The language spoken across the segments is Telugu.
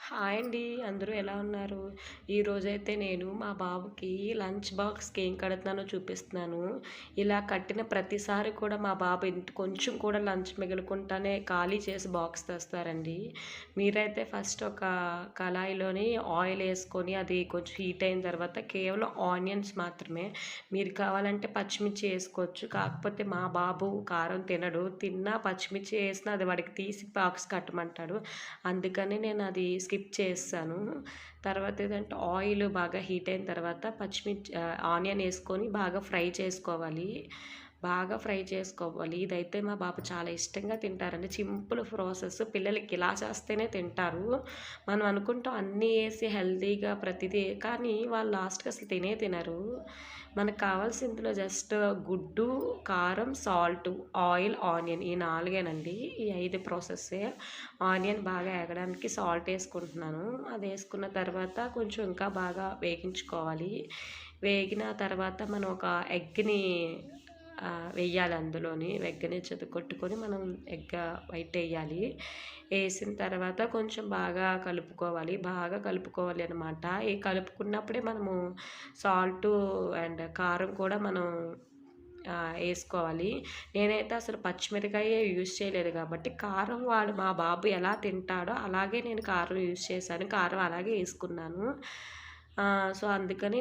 హాయ్ అండి. అందరూ ఎలా ఉన్నారు? ఈరోజైతే నేను మా బాబుకి లంచ్ బాక్స్‌కి ఏం కడుతున్నానో చూపిస్తున్నాను. ఇలా కట్టిన ప్రతిసారి కూడా మా బాబు కొంచెం కూడా లంచ్ మిగలకుండానే ఖాళీ చేసి బాక్స్ తెస్తారండి. మీరైతే ఫస్ట్ ఒక కళాయిలోని ఆయిల్ ఏసుకొని అది కొంచెం హీట్ అయిన తర్వాత కేవలం ఆనియన్స్ మాత్రమే. మీరు కావాలంటే పచ్చిమిర్చి ఏసుకోవచ్చు. కాకపోతే మా బాబు కారం తినడు. తిన్నా పచ్చిమిర్చి ఏసినా అది వాడికి తీసి బాక్స్ కట్టమంటాడు. అందుకని నేను అది స్కిప్ చేసేసాను. తర్వాత ఏదంటే ఆయిల్ బాగా హీట్ అయిన తర్వాత ఆనియన్ ఏసుకొని బాగా ఫ్రై చేసుకోవాలి. బాగా ఫ్రై చేసుకోవాలి. ఇదైతే మా బాబు చాలా ఇష్టంగా తింటారండి. Simple process. పిల్లలకి ఇలా చేస్తేనే తింటారు. మనం అనుకుంటాం అన్నీ ఏసి హెల్తీగా ప్రతిదీ కానీ వాళ్ళు లాస్ట్‌కి అసలు తినరు. మనకు కావాల్సింది ఇందులో జస్ట్ గుడ్డు, కారం, సాల్టు, ఆయిల్, ఆనియన్ ఈ 4 ఈ 5 ప్రాసెస్సే. ఆనియన్ బాగా ఏగడానికి సాల్ట్ ఏసుకుంటున్నాను. అది ఏసుకున్న తర్వాత కొంచెం ఇంకా బాగా వేగించుకోవాలి. వేగిన తర్వాత మనం ఒక ఎగ్‌ని వెయ్యాలి అందులోని. ఎగ్‌ని చితగొట్టుకొని మనం ఎగ్ వైట్ ఎయ్యాలి. ఏసిన తర్వాత కొంచెం బాగా కలుపుకోవాలి. బాగా కలుపుకోవాలి అనమాట. ఈ కలుపుకున్నప్పుడే మనము సాల్టు అండ్ కారం కూడా మనం ఏసుకోవాలి. నేనైతే అసలు పచ్చిమిరపకాయే యూజ్ చేయలేదు కాబట్టి కారం మా బాబు ఎలా తింటాడో అలాగే నేను కారం యూజ్ చేశాను. కారం అలాగే ఏసుకున్నాను. సో, అందుకని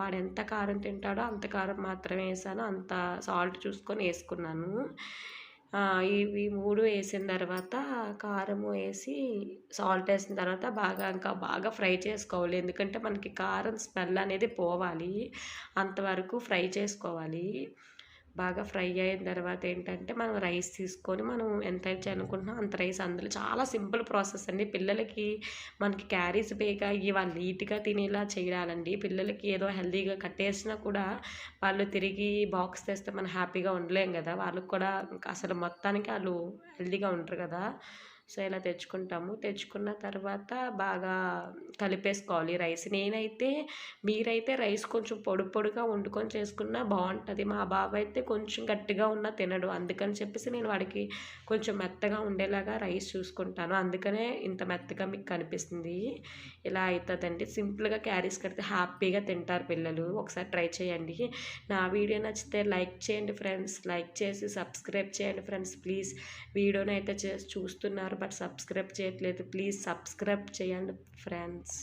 వాడెంత కారం తింటాడో అంత కారం మాత్రమే ఏసాను. అంత సాల్ట్ చూసుకొని ఏసుకున్నాను. ఇవి 3 ఏసిన తర్వాత కారము ఏసి, సాల్ట్ ఏసిన తర్వాత ఇంకా బాగా ఫ్రై చేసుకోవాలి. ఎందుకంటే మనకి కారం స్మెల్ అనేది పోవాలి. అంతవరకు ఫ్రై చేసుకోవాలి. బాగా ఫ్రై అయిన తర్వాత ఏంటంటే, మనం రైస్ తీసుకొని మనం ఎంతైతే అనుకుంటున్నామో అంత రైస్ అందులో చాలా సింపుల్ ప్రాసెస్ అండి. పిల్లలకి మనకి క్యారీస్ బేగా అయ్యి వాళ్ళు నీట్‌గా తినేలా చేయాలండి. పిల్లలకి ఏదో హెల్తీగా కట్టేసినా కూడా వాళ్ళు తిరిగి బాక్స్ తెస్తే మనం హ్యాపీగా ఉండలేం గదా! వాళ్ళకి కూడా ఇంకా అసలు మొత్తానికి ఆళ్ళు హెల్తీగా ఉండరు గదా! సో, ఇలా తెచ్చుకుంటాము. తెచ్చుకున్న తర్వాత బాగా కలిపేసుకోవాలి రైస్. మీరైతే రైస్ కొంచెం పొడిగా వండుకొని చేసుకున్నా బావుంటది. మా బాబైతే కొంచెం గట్టిగా ఉన్నా తినడు. అందుకని చెప్పేసి నేను వాడికి కొంచెం మెత్తగా ఉండేలాగా రైస్ చూసుకుంటాను. అందుకనే ఇంత మెత్తగా మీకు కనిపిస్తుంది. ఇలా అయితదండి. సింపుల్‌గా క్యారీస్ కడితే హ్యాపీగా తింటారు పిల్లలు. ఒకసారి ట్రై చేయండి. నా వీడియో నచ్చితే లైక్ చేయండి ఫ్రెండ్స్. లైక్ చేసి సబ్స్క్రైబ్ చేయండి ఫ్రెండ్స్ ప్లీజ్. వీడియోనైతే చూస్తున్నారు బట్ సబ్స్క్రైబ్ చేయట్లేదు. ప్లీజ్ సబ్స్క్రైబ్ చేయండి ఫ్రెండ్స్.